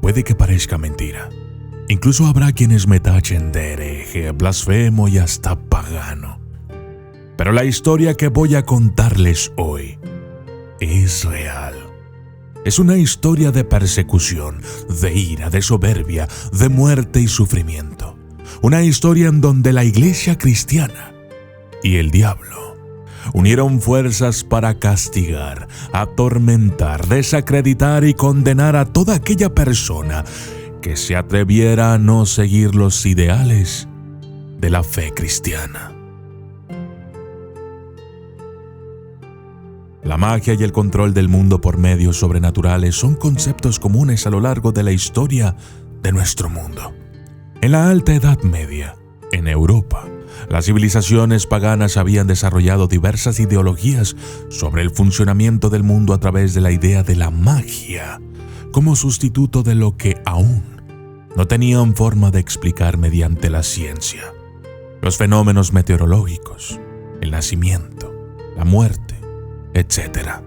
puede que parezca mentira. Incluso habrá quienes me tachen de hereje, blasfemo y hasta pagano. Pero la historia que voy a contarles hoy es real. Es una historia de persecución, de ira, de soberbia, de muerte y sufrimiento. Una historia en donde la iglesia cristiana y el diablo unieron fuerzas para castigar, atormentar, desacreditar y condenar a toda aquella persona que se atreviera a no seguir los ideales de la fe cristiana. La magia y el control del mundo por medios sobrenaturales son conceptos comunes a lo largo de la historia de nuestro mundo. En la Alta Edad Media, en Europa, las civilizaciones paganas habían desarrollado diversas ideologías sobre el funcionamiento del mundo a través de la idea de la magia, como sustituto de lo que aún no tenían forma de explicar mediante la ciencia. Los fenómenos meteorológicos, el nacimiento, la muerte, etc.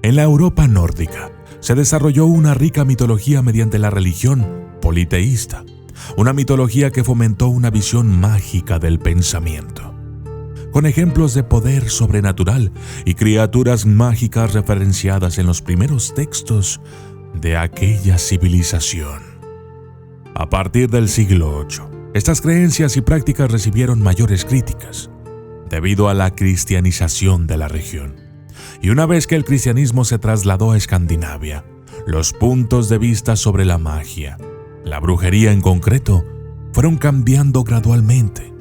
En la Europa nórdica se desarrolló una rica mitología mediante la religión politeísta, una mitología que fomentó una visión mágica del pensamiento, con ejemplos de poder sobrenatural y criaturas mágicas referenciadas en los primeros textos de aquella civilización. A partir del siglo VIII, estas creencias y prácticas recibieron mayores críticas debido a la cristianización de la región. Y una vez que el cristianismo se trasladó a Escandinavia, los puntos de vista sobre la magia, la brujería en concreto, fueron cambiando gradualmente.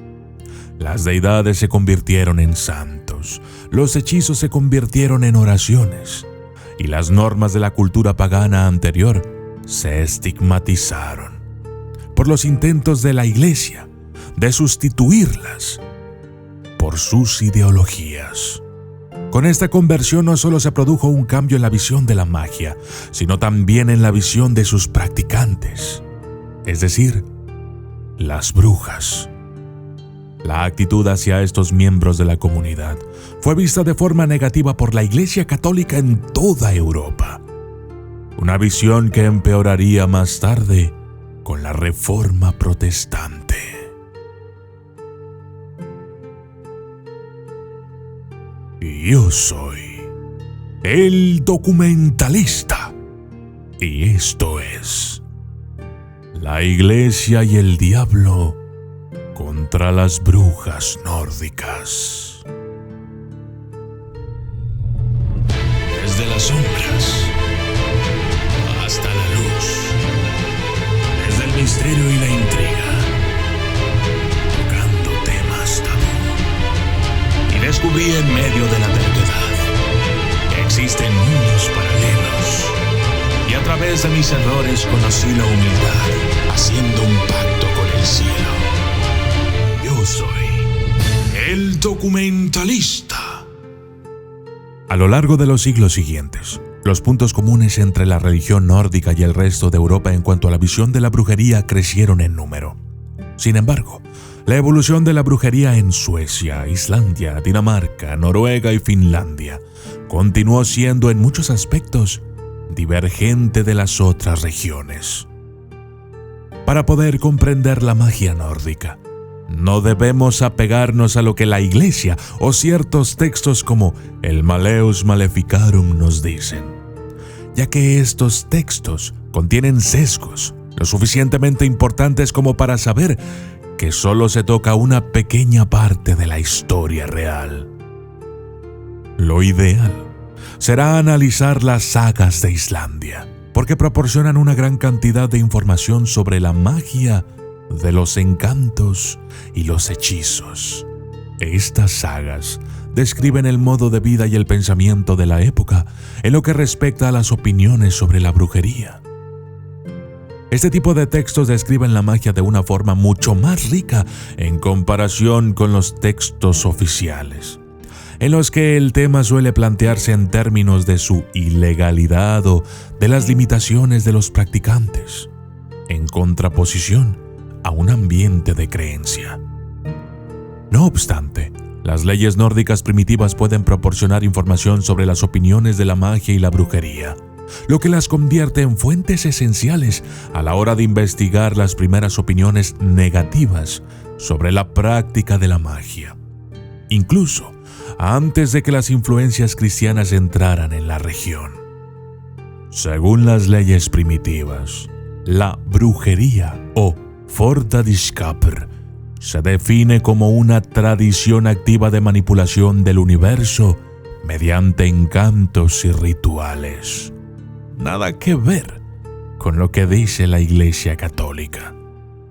Las deidades se convirtieron en santos, los hechizos se convirtieron en oraciones, y las normas de la cultura pagana anterior se estigmatizaron por los intentos de la Iglesia de sustituirlas por sus ideologías. Con esta conversión no solo se produjo un cambio en la visión de la magia, sino también en la visión de sus practicantes, es decir, las brujas. La actitud hacia estos miembros de la comunidad fue vista de forma negativa por la Iglesia Católica en toda Europa. Una visión que empeoraría más tarde con la Reforma Protestante. Yo soy el documentalista y esto es La Iglesia y el Diablo contra las brujas nórdicas. Desde las sombras hasta la luz, desde el misterio y la intriga, tocando temas tabú. Y descubrí en medio de la verdad que existen mundos paralelos. Y a través de mis errores conocí la humildad, haciendo un pacto con el cielo. Yo soy el documentalista. A lo largo de los siglos siguientes, los puntos comunes entre la religión nórdica y el resto de Europa en cuanto a la visión de la brujería crecieron en número. Sin embargo, la evolución de la brujería en Suecia, Islandia, Dinamarca, Noruega y Finlandia continuó siendo en muchos aspectos divergente de las otras regiones. Para poder comprender la magia nórdica, no debemos apegarnos a lo que la Iglesia o ciertos textos como el Malleus Maleficarum nos dicen, ya que estos textos contienen sesgos lo suficientemente importantes como para saber que solo se toca una pequeña parte de la historia real. Lo ideal será analizar las sagas de Islandia, porque proporcionan una gran cantidad de información sobre la magia de los encantos y los hechizos. Estas sagas describen el modo de vida y el pensamiento de la época en lo que respecta a las opiniones sobre la brujería. Este tipo de textos describen la magia de una forma mucho más rica en comparación con los textos oficiales, en los que el tema suele plantearse en términos de su ilegalidad o de las limitaciones de los practicantes, en contraposición a un ambiente de creencia. No obstante, las leyes nórdicas primitivas pueden proporcionar información sobre las opiniones de la magia y la brujería, lo que las convierte en fuentes esenciales a la hora de investigar las primeras opiniones negativas sobre la práctica de la magia, incluso antes de que las influencias cristianas entraran en la región. Según las leyes primitivas, la brujería o Fortadiscaper se define como una tradición activa de manipulación del universo mediante encantos y rituales. Nada que ver con lo que dice la Iglesia Católica,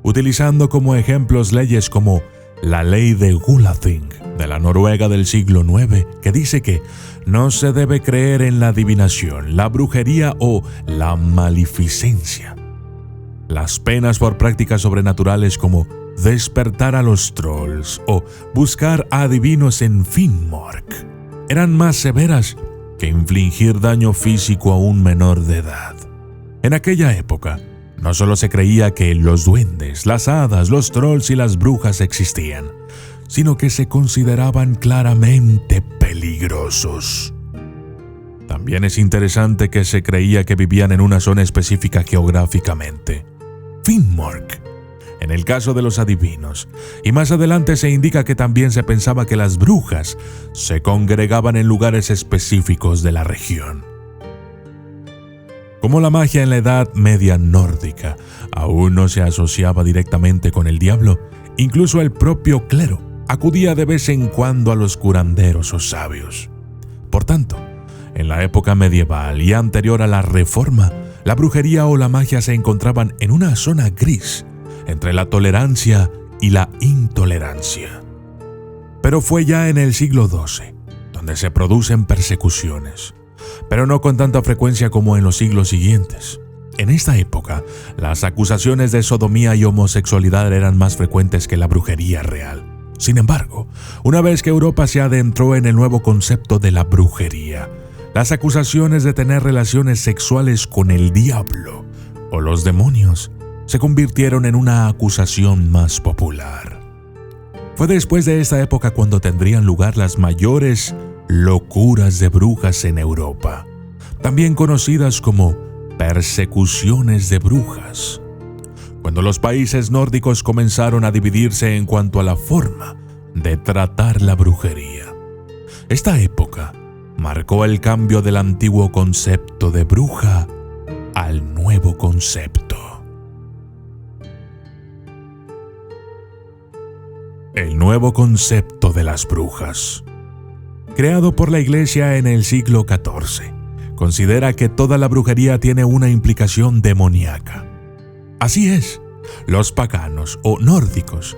utilizando como ejemplos leyes como la ley de Gulathing de la Noruega del siglo IX, que dice que no se debe creer en la adivinación, la brujería o la maleficencia. Las penas por prácticas sobrenaturales como despertar a los trolls o buscar a adivinos en Finnmark eran más severas que infligir daño físico a un menor de edad. En aquella época, no solo se creía que los duendes, las hadas, los trolls y las brujas existían, sino que se consideraban claramente peligrosos. También es interesante que se creía que vivían en una zona específica geográficamente, Finnmark, en el caso de los adivinos, y más adelante se indica que también se pensaba que las brujas se congregaban en lugares específicos de la región. Como la magia en la Edad Media nórdica aún no se asociaba directamente con el diablo, incluso el propio clero acudía de vez en cuando a los curanderos o sabios. Por tanto, en la época medieval y anterior a la Reforma, la brujería o la magia se encontraban en una zona gris entre la tolerancia y la intolerancia. Pero fue ya en el siglo XII donde se producen persecuciones, pero no con tanta frecuencia como en los siglos siguientes. En esta época, las acusaciones de sodomía y homosexualidad eran más frecuentes que la brujería real. Sin embargo, una vez que Europa se adentró en el nuevo concepto de la brujería, las acusaciones de tener relaciones sexuales con el diablo o los demonios se convirtieron en una acusación más popular. Fue después de esta época cuando tendrían lugar las mayores locuras de brujas en Europa, también conocidas como persecuciones de brujas, cuando los países nórdicos comenzaron a dividirse en cuanto a la forma de tratar la brujería. Esta época marcó el cambio del antiguo concepto de bruja al nuevo concepto. El nuevo concepto de las brujas, creado por la Iglesia en el siglo XIV, considera que toda la brujería tiene una implicación demoníaca. Así es, los paganos o nórdicos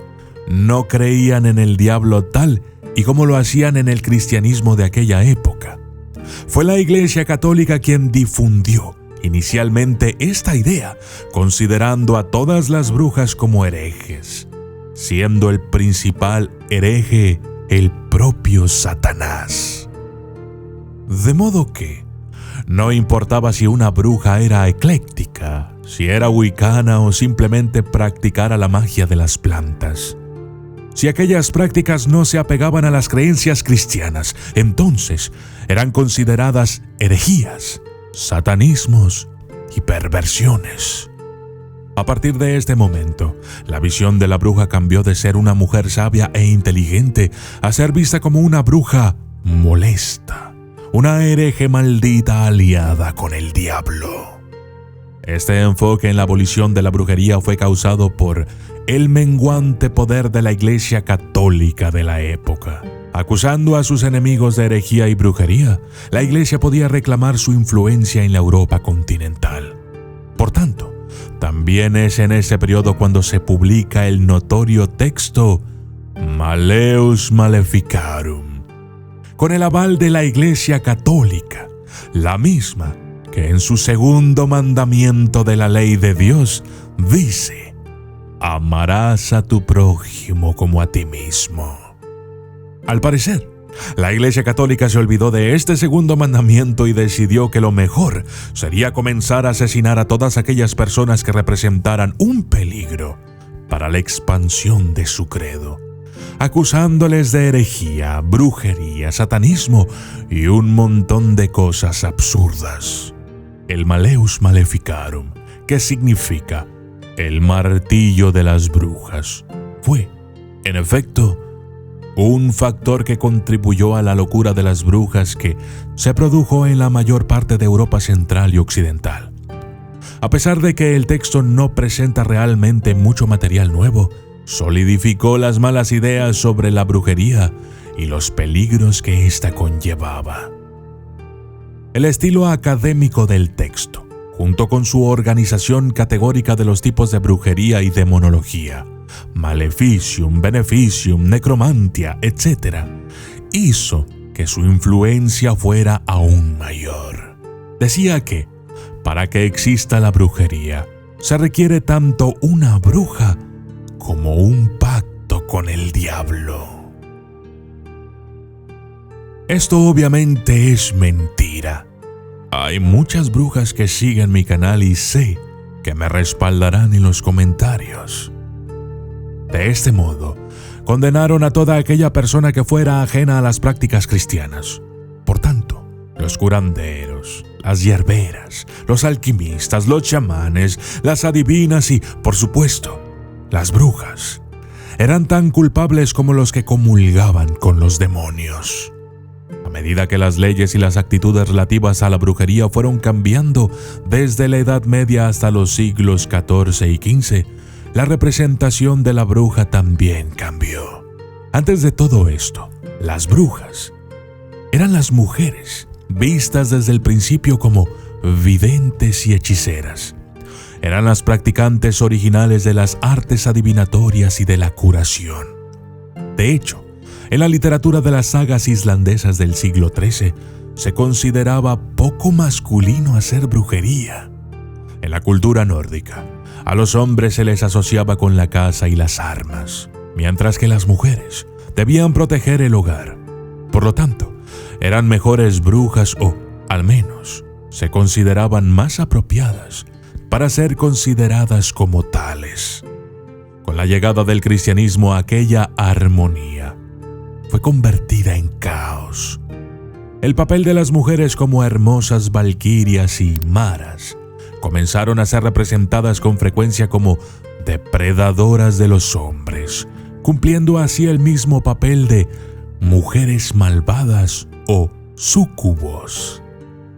no creían en el diablo tal y como lo hacían en el cristianismo de aquella época. Fue la Iglesia Católica quien difundió inicialmente esta idea, considerando a todas las brujas como herejes, siendo el principal hereje el propio Satanás. De modo que no importaba si una bruja era ecléctica, si era wicana o simplemente practicara la magia de las plantas. Si aquellas prácticas no se apegaban a las creencias cristianas, entonces eran consideradas herejías, satanismos y perversiones. A partir de este momento, la visión de la bruja cambió de ser una mujer sabia e inteligente a ser vista como una bruja molesta, una hereje maldita aliada con el diablo. Este enfoque en la abolición de la brujería fue causado por el menguante poder de la Iglesia Católica de la época. Acusando a sus enemigos de herejía y brujería, la Iglesia podía reclamar su influencia en la Europa continental. Por tanto, también es en ese periodo cuando se publica el notorio texto Malleus Maleficarum, con el aval de la Iglesia Católica, la misma que en su segundo mandamiento de la ley de Dios dice: amarás a tu prójimo como a ti mismo. Al parecer, la Iglesia Católica se olvidó de este segundo mandamiento y decidió que lo mejor sería comenzar a asesinar a todas aquellas personas que representaran un peligro para la expansión de su credo, acusándoles de herejía, brujería, satanismo y un montón de cosas absurdas. el Malleus Maleficarum, que significa el martillo de las brujas, fue, en efecto, un factor que contribuyó a la locura de las brujas que se produjo en la mayor parte de Europa central y occidental. A pesar de que el texto no presenta realmente mucho material nuevo, solidificó las malas ideas sobre la brujería y los peligros que ésta conllevaba. El estilo académico del texto, junto con su organización categórica de los tipos de brujería y demonología, maleficium, beneficium, necromantia, etc., hizo que su influencia fuera aún mayor. Decía que, para que exista la brujería, se requiere tanto una bruja como un pacto con el diablo. Esto obviamente es mentira. Hay muchas brujas que siguen mi canal y sé que me respaldarán en los comentarios. De este modo, condenaron a toda aquella persona que fuera ajena a las prácticas cristianas. Por tanto, los curanderos, las hierberas, los alquimistas, los chamanes, las adivinas y, por supuesto, las brujas, eran tan culpables como los que comulgaban con los demonios. A medida que las leyes y las actitudes relativas a la brujería fueron cambiando desde la Edad Media hasta los siglos XIV y XV, la representación de la bruja también cambió. Antes de todo esto, las brujas eran las mujeres vistas desde el principio como videntes y hechiceras. Eran las practicantes originales de las artes adivinatorias y de la curación. De hecho, en la literatura de las sagas islandesas del siglo XIII, se consideraba poco masculino hacer brujería. En la cultura nórdica, a los hombres se les asociaba con la caza y las armas, mientras que las mujeres debían proteger el hogar. Por lo tanto, eran mejores brujas o, al menos, se consideraban más apropiadas para ser consideradas como tales. Con la llegada del cristianismo, aquella armonía fue convertida en caos. El papel de las mujeres como hermosas valquirias y maras comenzaron a ser representadas con frecuencia como depredadoras de los hombres, cumpliendo así el mismo papel de mujeres malvadas o súcubos.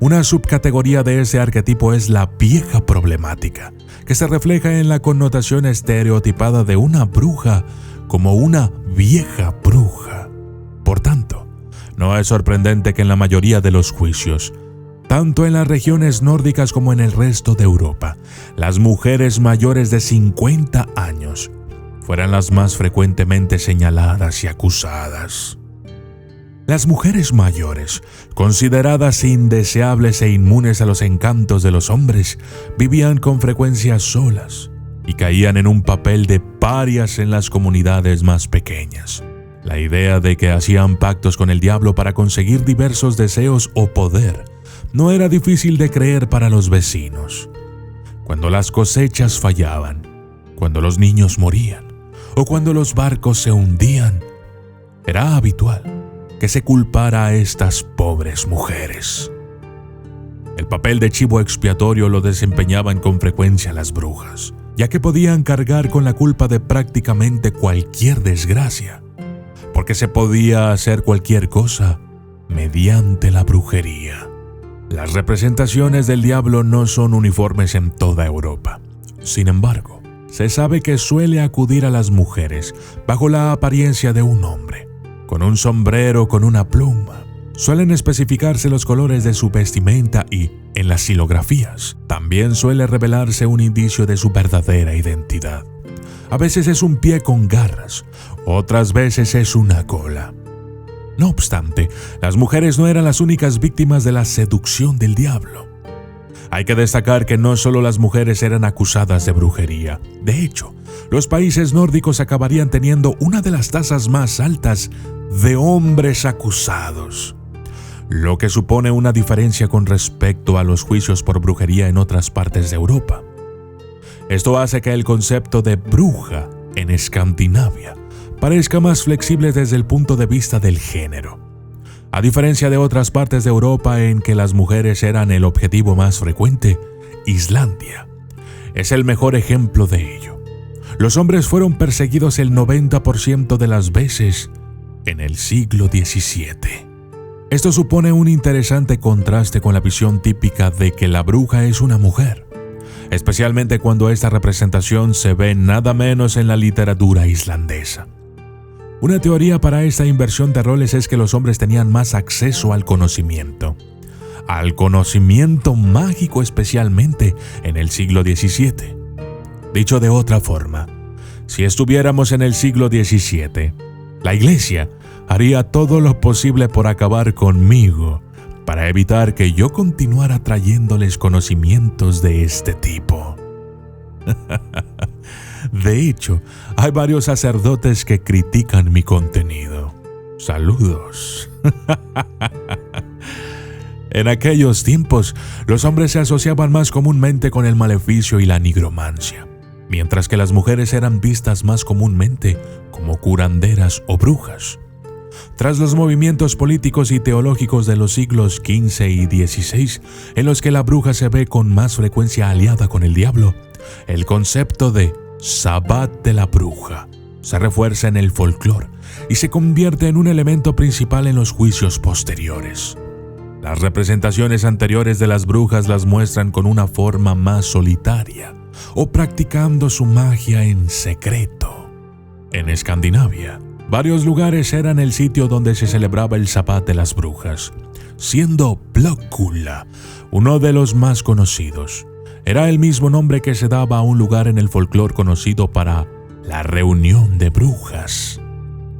Una subcategoría de ese arquetipo es la vieja problemática, que se refleja en la connotación estereotipada de una bruja como una vieja bruja. Por tanto, no es sorprendente que en la mayoría de los juicios, tanto en las regiones nórdicas como en el resto de Europa, las mujeres mayores de 50 años fueran las más frecuentemente señaladas y acusadas. Las mujeres mayores, consideradas indeseables e inmunes a los encantos de los hombres, vivían con frecuencia solas y caían en un papel de parias en las comunidades más pequeñas. La idea de que hacían pactos con el diablo para conseguir diversos deseos o poder no era difícil de creer para los vecinos. Cuando las cosechas fallaban, cuando los niños morían o cuando los barcos se hundían, era habitual que se culpara a estas pobres mujeres. El papel de chivo expiatorio lo desempeñaban con frecuencia las brujas, ya que podían cargar con la culpa de prácticamente cualquier desgracia, porque se podía hacer cualquier cosa mediante la brujería. Las representaciones del diablo no son uniformes en toda Europa. Sin embargo, se sabe que suele acudir a las mujeres bajo la apariencia de un hombre, con un sombrero con una pluma. Suelen especificarse los colores de su vestimenta y, en las xilografías, también suele revelarse un indicio de su verdadera identidad. A veces es un pie con garras, otras veces es una cola. No obstante, las mujeres no eran las únicas víctimas de la seducción del diablo. Hay que destacar que no solo las mujeres eran acusadas de brujería. De hecho, los países nórdicos acabarían teniendo una de las tasas más altas de hombres acusados, lo que supone una diferencia con respecto a los juicios por brujería en otras partes de Europa. Esto hace que el concepto de bruja en Escandinavia parezca más flexible desde el punto de vista del género. A diferencia de otras partes de Europa en que las mujeres eran el objetivo más frecuente, Islandia es el mejor ejemplo de ello. Los hombres fueron perseguidos el 90% de las veces en el siglo XVII. Esto supone un interesante contraste con la visión típica de que la bruja es una mujer, especialmente cuando esta representación se ve nada menos en la literatura islandesa. Una teoría para esta inversión de roles es que los hombres tenían más acceso al conocimiento mágico, especialmente en el siglo XVII. Dicho de otra forma, si estuviéramos en el siglo XVII, la Iglesia haría todo lo posible por acabar conmigo para evitar que yo continuara trayéndoles conocimientos de este tipo. De hecho, hay varios sacerdotes que critican mi contenido. Saludos. En aquellos tiempos, los hombres se asociaban más comúnmente con el maleficio y la nigromancia, mientras que las mujeres eran vistas más comúnmente como curanderas o brujas. Tras los movimientos políticos y teológicos de los siglos XV y XVI, en los que la bruja se ve con más frecuencia aliada con el diablo, el concepto de Sabbat de la bruja se refuerza en el folclore y se convierte en un elemento principal en los juicios posteriores. Las representaciones anteriores de las brujas las muestran con una forma más solitaria o practicando su magia en secreto. En Escandinavia, varios lugares eran el sitio donde se celebraba el Sabbat de las brujas, siendo Blåkulla uno de los más conocidos. Era el mismo nombre que se daba a un lugar en el folclore conocido para la reunión de brujas.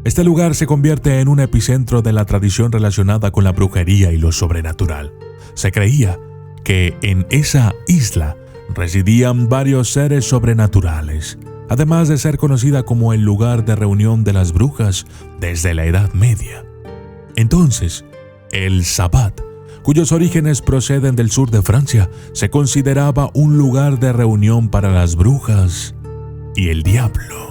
Este lugar se convierte en un epicentro de la tradición relacionada con la brujería y lo sobrenatural. Se creía que en esa isla residían varios seres sobrenaturales, además de ser conocida como el lugar de reunión de las brujas desde la Edad Media. Entonces, el Sabbat, cuyos orígenes proceden del sur de Francia, se consideraba un lugar de reunión para las brujas y el diablo.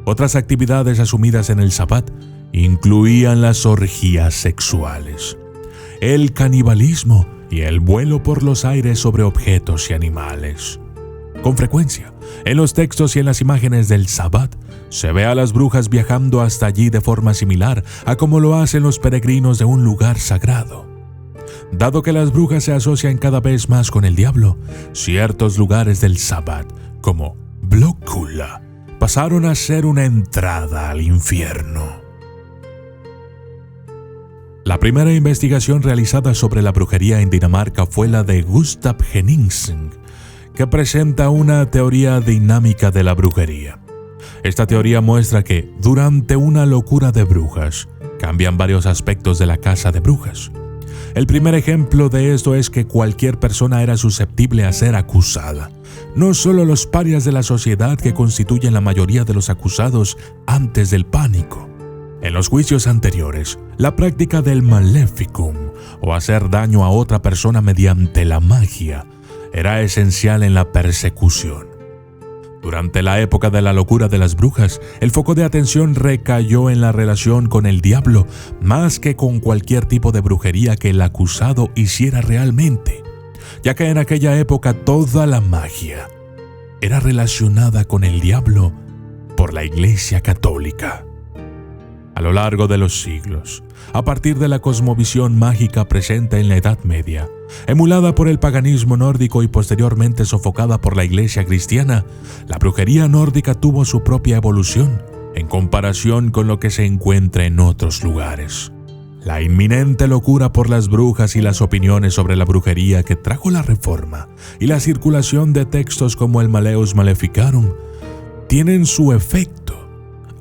Otras actividades asumidas en el Sabbat incluían las orgías sexuales, el canibalismo y el vuelo por los aires sobre objetos y animales. Con frecuencia, en los textos y en las imágenes del Sabbat, se ve a las brujas viajando hasta allí de forma similar a como lo hacen los peregrinos de un lugar sagrado. Dado que las brujas se asocian cada vez más con el diablo, ciertos lugares del Sabbat, como Blåkulla, pasaron a ser una entrada al infierno. La primera investigación realizada sobre la brujería en Dinamarca fue la de Gustav Henningsen, que presenta una teoría dinámica de la brujería. Esta teoría muestra que, durante una locura de brujas, cambian varios aspectos de la casa de brujas. El primer ejemplo de esto es que cualquier persona era susceptible a ser acusada, no solo los parias de la sociedad que constituyen la mayoría de los acusados antes del pánico. En los juicios anteriores, la práctica del maleficum, o hacer daño a otra persona mediante la magia, era esencial en la persecución. Durante la época de la locura de las brujas, el foco de atención recayó en la relación con el diablo más que con cualquier tipo de brujería que el acusado hiciera realmente, ya que en aquella época toda la magia era relacionada con el diablo por la Iglesia Católica. A lo largo de los siglos, a partir de la cosmovisión mágica presente en la Edad Media, emulada por el paganismo nórdico y posteriormente sofocada por la Iglesia cristiana, la brujería nórdica tuvo su propia evolución en comparación con lo que se encuentra en otros lugares. La inminente locura por las brujas y las opiniones sobre la brujería que trajo la Reforma y la circulación de textos como el Malleus Maleficarum tienen su efecto,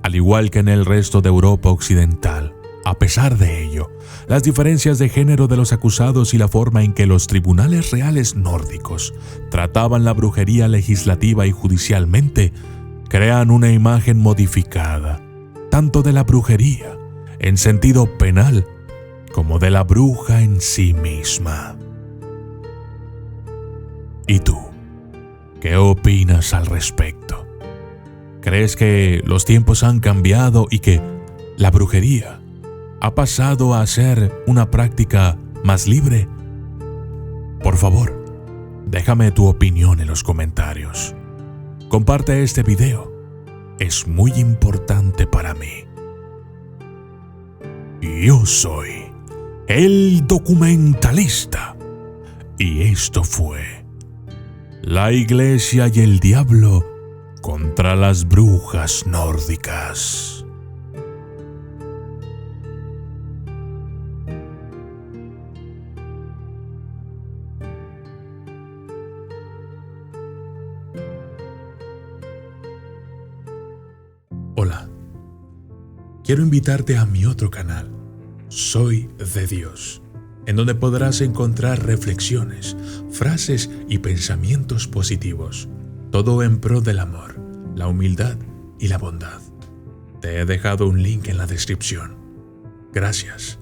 al igual que en el resto de Europa occidental. A pesar de ello, las diferencias de género de los acusados y la forma en que los tribunales reales nórdicos trataban la brujería legislativa y judicialmente crean una imagen modificada, tanto de la brujería en sentido penal como de la bruja en sí misma. ¿Y tú? ¿Qué opinas al respecto? ¿Crees que los tiempos han cambiado y que la brujería ha pasado a ser una práctica más libre? Por favor, déjame tu opinión en los comentarios. Comparte este video. Es muy importante para mí. Yo soy el documentalista. Y esto fue La Iglesia y el Diablo contra las brujas nórdicas. Hola, quiero invitarte a mi otro canal, Soy de Dios, en donde podrás encontrar reflexiones, frases y pensamientos positivos, todo en pro del amor, la humildad y la bondad. Te he dejado un link en la descripción. Gracias.